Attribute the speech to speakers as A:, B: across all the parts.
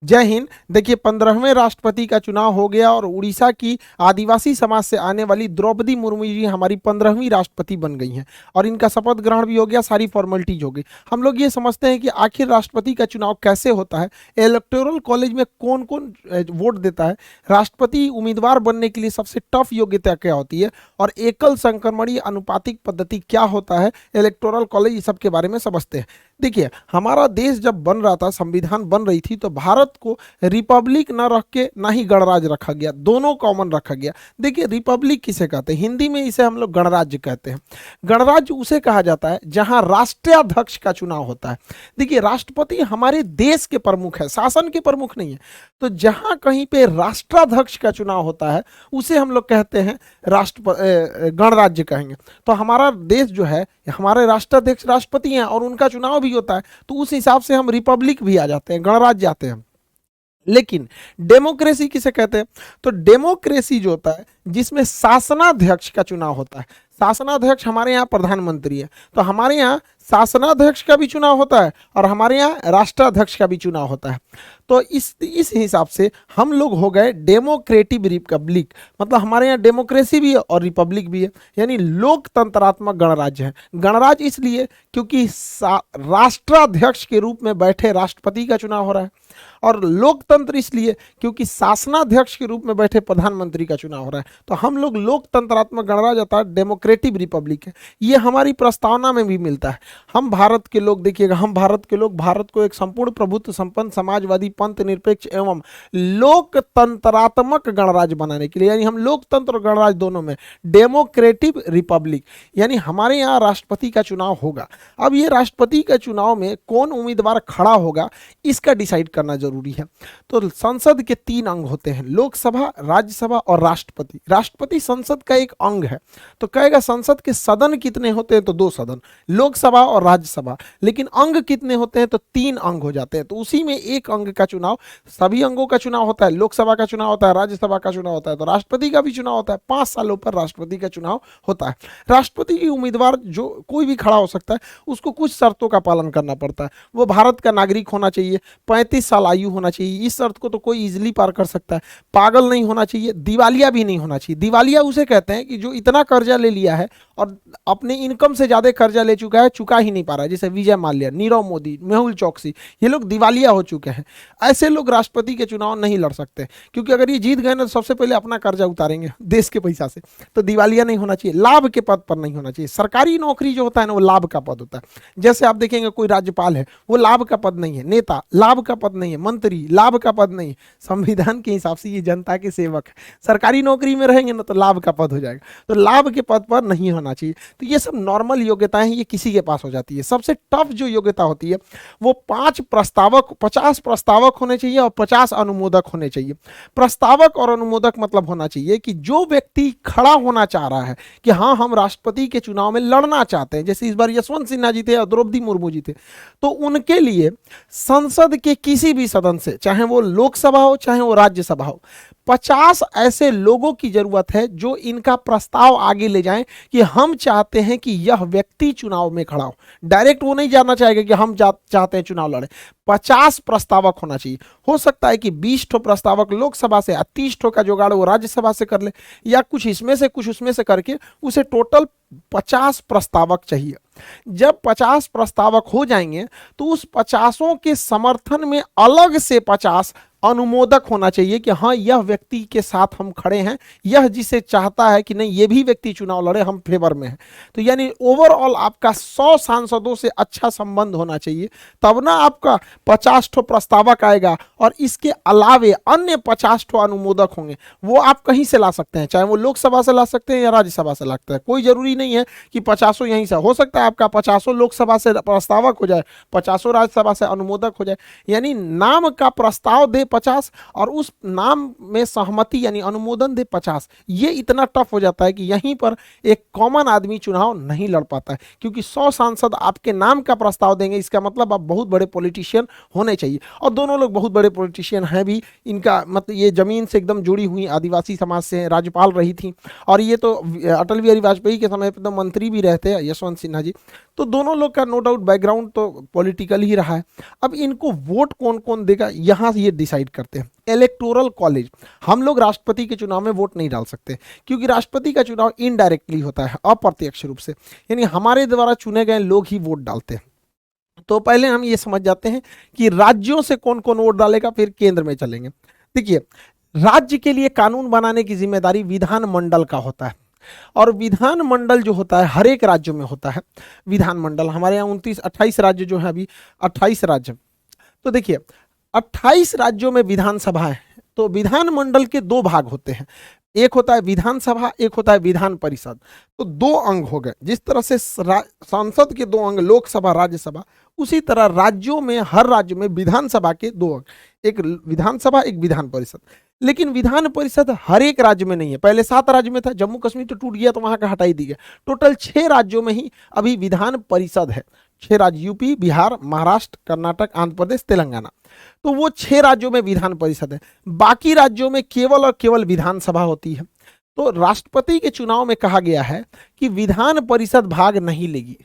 A: जय हिंद। देखिए 15वें राष्ट्रपति का चुनाव हो गया और उड़ीसा की आदिवासी समाज से आने वाली द्रौपदी मुर्मू जी हमारी 15वीं राष्ट्रपति बन गई हैं और इनका शपथ ग्रहण भी हो गया, सारी फॉर्मेलिटीज हो गई। हम लोग ये समझते हैं कि आखिर राष्ट्रपति का चुनाव कैसे होता है, इलेक्टोरल कॉलेज में कौन कौन वोट देता है, राष्ट्रपति उम्मीदवार बनने के लिए सबसे टफ योग्यता क्या होती है और एकल संक्रमणीय अनुपातिक पद्धति क्या होता है, इलेक्टोरल कॉलेज, इस सब के बारे में समझते हैं। देखिए हमारा देश जब बन रहा था, संविधान बन रही थी, तो भारत को रिपब्लिक ना रख के ना ही गणराज्य रखा गया, दोनों कॉमन रखा गया। देखिए रिपब्लिक किसे कहते हैं, हिंदी में इसे हम लोग गणराज्य कहते हैं। गणराज्य उसे कहा जाता है जहां राष्ट्राध्यक्ष का चुनाव होता है। देखिए राष्ट्रपति हमारे देश के प्रमुख है, शासन के प्रमुख नहीं है। तो जहां कहीं पे राष्ट्राध्यक्ष का चुनाव होता है उसे हम लोग कहते हैं गणराज्य कहेंगे। तो हमारा देश जो है, हमारे राष्ट्राध्यक्ष राष्ट्रपति हैं और उनका चुनाव भी होता है, तो उस हिसाब से हम रिपब्लिक भी आ जाते हैं, गणराज्य आते हैं। लेकिन डेमोक्रेसी किसे कहते हैं, तो डेमोक्रेसी जो होता है जिसमें शासनाध्यक्ष का चुनाव होता है। शासनाध्यक्ष हमारे यहाँ प्रधानमंत्री है, तो हमारे यहाँ शासनाध्यक्ष का भी चुनाव होता है और हमारे यहाँ राष्ट्राध्यक्ष का भी चुनाव होता है। तो इस हिसाब से हम लोग हो गए डेमोक्रेटिक रिपब्लिक, मतलब हमारे यहाँ डेमोक्रेसी भी है और रिपब्लिक भी है, यानी लोकतंत्रात्मक गणराज्य है। गणराज्य इसलिए क्योंकि राष्ट्राध्यक्ष के रूप में बैठे राष्ट्रपति का चुनाव हो रहा है, और लोकतंत्र इसलिए क्योंकि शासनाध्यक्ष के रूप में बैठे प्रधानमंत्री का चुनाव हो रहा है। तो हम लोग लोकतंत्रात्मक गणराज्य अर्थात डेमोक्रेटिक रिपब्लिक है। ये हमारी प्रस्तावना में भी मिलता है। हम भारत के लोग, देखिएगा, हम भारत के लोग भारत को एक संपूर्ण प्रभुत्व संपन्न समाजवादी पंथ निरपेक्ष एवं लोकतंत्रात्मक गणराज्य बनाने के लिए, यानी हम लोकतंत्र और गणराज्य दोनों में डेमोक्रेटिक रिपब्लिक, यानी हमारे यहाँ राष्ट्रपति का चुनाव होगा। अब ये राष्ट्रपति का चुनाव में कौन उम्मीदवार खड़ा होगा इसका डिसाइड करना जरूरी है। तो संसद के 3 अंग होते हैं, लोकसभा, राज्यसभा और राष्ट्रपति। राष्ट्रपति संसद का एक अंग है। तो कहेगा संसद के सदन कितने होते हैं, तो 2 सदन, लोकसभा और राज्यसभा। लेकिन अंग कितने होते हैं, तो 3 अंग हो जाते हैं। तो उसी में एक अंग का चुनाव, सभी अंगों का चुनाव होता है, लोकसभा का चुनाव होता है, राज्यसभा का चुनाव होता है, तो राष्ट्रपति का भी चुनाव होता है। 5 सालों पर राष्ट्रपति का चुनाव होता है। राष्ट्रपति की उम्मीदवार जो कोई भी खड़ा हो सकता है, उसको कुछ शर्तों का पालन करना पड़ता है। वो भारत का नागरिक होना चाहिए, 35 साल आयु होना चाहिए, इस शर्त को तो कोई इजीली पार कर सकता है। पागल नहीं होना चाहिए, दिवालिया भी नहीं होना चाहिए। दिवालिया उसे कहते हैं कि जो इतना कर्जा ले लिया है और अपने इनकम से ज्यादा कर्जा ले चुका है, चुका ही नहीं पा रहा है, जैसे विजय माल्या, नीरव मोदी, मेहुल चौकसी, ये लोग दिवालिया हो चुके हैं। ऐसे लोग राष्ट्रपति के चुनाव नहीं लड़ सकते, क्योंकि अगर ये जीत गए ना तो सबसे पहले अपना कर्जा उतारेंगे देश के पैसा से। तो दिवालिया नहीं होना चाहिए, लाभ के पद पर नहीं होना चाहिए। सरकारी नौकरी जो होता है ना, वो लाभ का पद होता है। जैसे आप देखेंगे कोई राज्यपाल है, वो लाभ का पद नहीं है, नेता लाभ का पद नहीं है, मंत्री लाभ का पद नहीं। संविधान के हिसाब से ये जनता के सेवक है। सरकारी नौकरी में रहेंगे ना तो लाभ का पद हो जाएगा, तो लाभ के पद पर नहीं होना चाहिए। तो ये सब नॉर्मल योग्यताएं हैं, ये किसी के पास हो जाती है। सबसे टफ जो योग्यता होती है वो 50 प्रस्तावक होने चाहिए और 50 अनुमोदक होने चाहिए। प्रस्तावक और अनुमोदक मतलब होना चाहिए कि जो व्यक्ति खड़ा होना चाह रहा है कि हाँ हम राष्ट्रपति के चुनाव में लड़ना चाहते हैं, जैसे इस बार यशवंत सिन्हा जी थे और द्रौपदी मुर्मू जी थे, तो उनके लिए संसद के किसी भी सदन से, चाहे वो लोकसभा हो चाहे वो राज्यसभा हो, 50 ऐसे लोगों की जरूरत है जो इनका प्रस्ताव आगे ले जाएं कि हम चाहते हैं कि यह व्यक्ति चुनाव में खड़ा हो। डायरेक्ट वो नहीं जानना चाहेगा कि हम चाहते हैं चुनाव लड़े। 50 प्रस्तावक होना चाहिए। हो सकता है कि 20 ठो प्रस्तावक लोकसभा से, 30 ठो का जुगाड़ वो राज्यसभा से कर ले, या कुछ इसमें से कुछ उसमें से करके उसे टोटल 50 प्रस्तावक चाहिए। जब 50 प्रस्तावक हो जाएंगे तो उस 50 के समर्थन में अलग से 50 अनुमोदक होना चाहिए कि हाँ यह व्यक्ति के साथ हम खड़े हैं, यह जिसे चाहता है कि नहीं ये भी व्यक्ति चुनाव लड़े, हम फेवर में हैं। तो यानी ओवरऑल आपका 100 सांसदों से अच्छा संबंध होना चाहिए, तब ना आपका 50 ठो प्रस्तावक आएगा और इसके अलावे अन्य 50 ठो अनुमोदक होंगे। वो आप कहीं से ला सकते हैं, चाहे वो लोकसभा से ला सकते हैं या राज्यसभा से ला सकते हैं। कोई जरूरी नहीं है कि 50 यहीं से, हो सकता है आपका 50 लोकसभा से प्रस्तावक हो जाए, 50 राज्यसभा से अनुमोदक हो जाए। यानी नाम का प्रस्ताव दे 50 और उस नाम में सहमति यानी अनुमोदन दे 50। ये इतना टफ हो जाता है कि यहीं पर एक कॉमन आदमी चुनाव नहीं लड़ पाता है, क्योंकि 100 सांसद आपके नाम का प्रस्ताव देंगे, इसका मतलब आप बहुत बड़े पॉलिटिशियन होने चाहिए, और दोनों लोग बहुत बड़े पॉलिटिशियन हैं भी, इनका मतलब ये ज़मीन से एकदम जुड़ी हुई आदिवासी समाज से हैं, राज्यपाल रही थी। और ये तो अटल बिहारी वाजपेयी के समय पे तो मंत्री भी रहते हैं यशवंत सिन्हा जी। तो दोनों लोग का नो डाउट बैकग्राउंड तो पॉलिटिकल ही रहा है। अब इनको वोट कौन कौन देगा यहाँ से ये डिसाइड करते हैं इलेक्टोरल कॉलेज। हम लोग राष्ट्रपति के चुनाव में वोट नहीं डाल सकते, क्योंकि राष्ट्रपति का चुनाव इनडायरेक्टली होता है, अप्रत्यक्ष रूप से, यानी हमारे द्वारा चुने गए लोग ही वोट डालते हैं। तो पहले हम ये समझ जाते हैं कि राज्यों से कौन कौन वोट डालेगा, फिर केंद्र में चलेंगे। देखिए, राज्य के लिए कानून बनाने की जिम्मेदारी विधानमंडल का होता है, और विधानमंडल जो होता है हर एक राज्य में होता है विधानमंडल। हमारे यहाँ 28 राज्य जो है, अभी 28 राज्य। तो देखिए 28 राज्यों में विधानसभा है, तो विधानमंडल के दो भाग होते हैं, एक होता है विधानसभा, एक होता है विधान परिषद। तो दो अंग हो गए। जिस तरह से संसद के दो अंग लोकसभा राज्यसभा, उसी तरह राज्यों में हर राज्य में विधानसभा के दो अंग, एक विधानसभा एक विधान परिषद। लेकिन विधान परिषद हर एक राज्य में नहीं है। पहले 7 राज्य में था, जम्मू कश्मीर तो टूट गया तो वहां का हटा ही दिया। टोटल 6 राज्यों में ही अभी विधान परिषद है। 6 राज्य, यूपी, बिहार, महाराष्ट्र, कर्नाटक, आंध्र प्रदेश, तेलंगाना। तो वो 6 राज्यों में विधान परिषद है। बाकी राज्यों में केवल और केवल विधानसभा होती है। तो राष्ट्रपति के चुनाव में कहा गया है कि विधान परिषद भाग नहीं लेगी।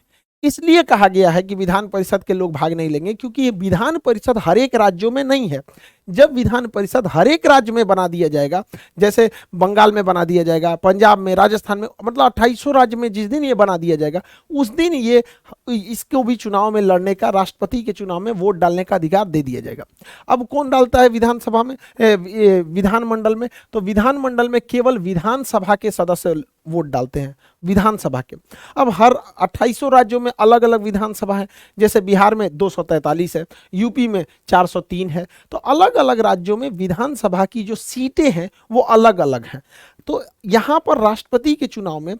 A: इसलिए कहा गया है कि विधान परिषद के लोग भाग नहीं लेंगे, क्योंकि ये विधान परिषद हर एक राज्यों में नहीं है। जब विधान परिषद हर एक राज्य में बना दिया जाएगा, जैसे बंगाल में बना दिया जाएगा, पंजाब में, राजस्थान में, मतलब 2800 राज्य में जिस दिन ये बना दिया जाएगा, उस दिन ये इसको भी चुनाव में लड़ने का, राष्ट्रपति के चुनाव में वोट डालने का अधिकार दे दिया जाएगा। अब कौन डालता है विधानसभा में, विधानमंडल में? तो विधानमंडल में केवल विधानसभा के सदस्य वोट डालते हैं, विधानसभा के। अब हर 2800 राज्यों में अलग अलग विधानसभा है। जैसे बिहार में 243 है, यूपी में 403 है। तो अलग अलग राज्यों में विधानसभा की जो सीटें हैं वो अलग अलग हैं। तो यहाँ पर राष्ट्रपति के चुनाव में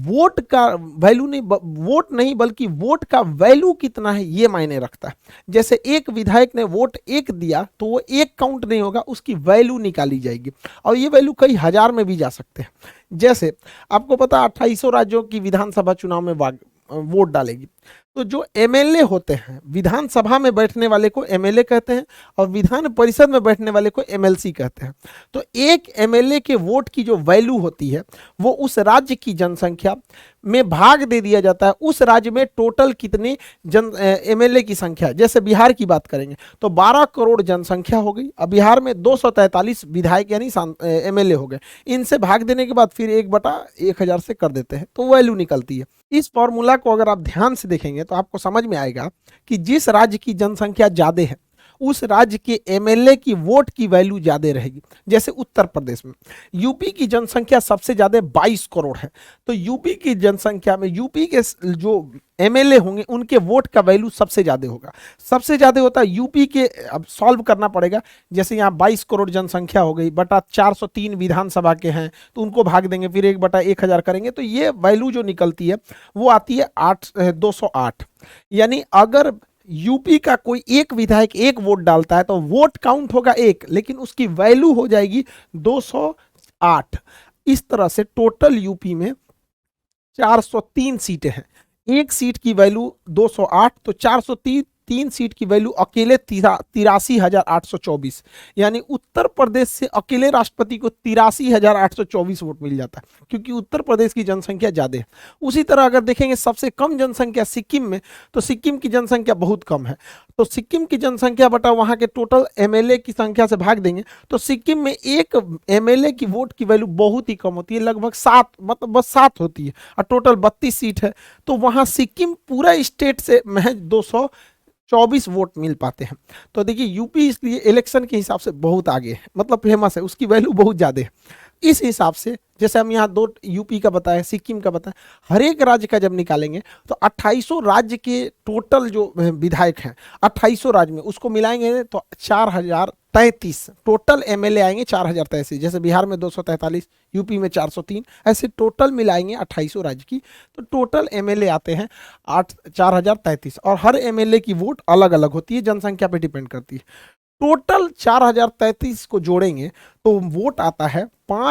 A: वोट का वैल्यू नहीं, वोट नहीं बल्कि वोट का वैल्यू कितना है ये मायने रखता है। जैसे एक विधायक ने वोट 1 दिया तो वो 1 काउंट नहीं होगा, उसकी वैल्यू निकाली जाएगी, और ये वैल्यू कई हजार में भी जा सकते हैं। जैसे आपको पता है 2800 राज्यों की विधानसभा चुनाव में वोट डालेगी, तो जो एमएलए होते हैं, विधानसभा में बैठने वाले को एमएलए कहते हैं और विधान परिषद में बैठने वाले को एमएलसी कहते हैं। तो एक एमएलए के वोट की जो वैल्यू होती है वो उस राज्य की जनसंख्या में भाग दे दिया जाता है। उस राज्य में टोटल कितने एमएलए की संख्या है। जैसे बिहार की बात करेंगे तो 12 करोड़ जनसंख्या हो गई। अब बिहार में 243 विधायक यानी एमएलए हो गए। इनसे भाग देने के बाद फिर 1/1000 से कर देते हैं, तो वैल्यू निकलती है। इस फॉर्मूला को अगर आप ध्यान से देखेंगे तो आपको समझ में आएगा कि जिस राज्य की जनसंख्या ज्यादा है उस राज्य के एमएलए की वोट की वैल्यू ज्यादा रहेगी। जैसे उत्तर प्रदेश में यूपी की जनसंख्या सबसे ज्यादा 22 करोड़ है, तो यूपी की जनसंख्या में यूपी के जो एमएलए होंगे उनके वोट का वैल्यू सबसे ज्यादा होगा। सबसे ज्यादा होता है यूपी के। अब सॉल्व करना पड़ेगा। जैसे यहाँ 22 करोड़ जनसंख्या हो गई, बटा 403 विधानसभा के हैं, तो उनको भाग देंगे, फिर 1/1000 करेंगे, तो ये वैल्यू जो निकलती है वो आती है 208। यानी अगर यूपी का कोई एक विधायक 1 वोट डालता है तो वोट काउंट होगा 1, लेकिन उसकी वैल्यू हो जाएगी 208। इस तरह से टोटल यूपी में 403 सीटें हैं। एक सीट की वैल्यू 208, तो 403 सीट की वैल्यू अकेले 83,824, यानी उत्तर प्रदेश से अकेले राष्ट्रपति को 83,824 वोट मिल जाता है, क्योंकि उत्तर प्रदेश की जनसंख्या ज्यादा है। उसी तरह अगर देखेंगे सबसे कम जनसंख्या सिक्किम में, तो सिक्किम की जनसंख्या बहुत कम है, तो सिक्किम की जनसंख्या बटा वहां के टोटल एमएलए की संख्या से भाग देंगे तो सिक्किम में एक एमएलए की वोट की वैल्यू बहुत ही कम होती है, लगभग 7, मतलब बस 7 होती है, और टोटल 32 सीट है। तो वहां सिक्किम पूरा स्टेट से महज 224 वोट मिल पाते हैं। तो देखिए यूपी इसलिए इलेक्शन के हिसाब से बहुत आगे है, मतलब फेमस है, उसकी वैल्यू बहुत ज़्यादा है। इस हिसाब से जैसे हम यहाँ 2 यूपी का बताया, सिक्किम का बताया, हर एक राज्य का जब निकालेंगे तो 2800 राज्य के टोटल जो विधायक हैं 2800 राज्य में, उसको मिलाएंगे तो 4033 टोटल एमएलए आएंगे। 4033, जैसे बिहार में 243, यूपी में 403, ऐसे टोटल मिलाएंगे 2800 राज्य की, तो टोटल एमएलए आते हैं 4033, और हर एमएलए की वोट अलग अलग होती है, जनसंख्या पे डिपेंड करती है। टोटल 4033 को जोड़ेंगे तो वोट आता है 5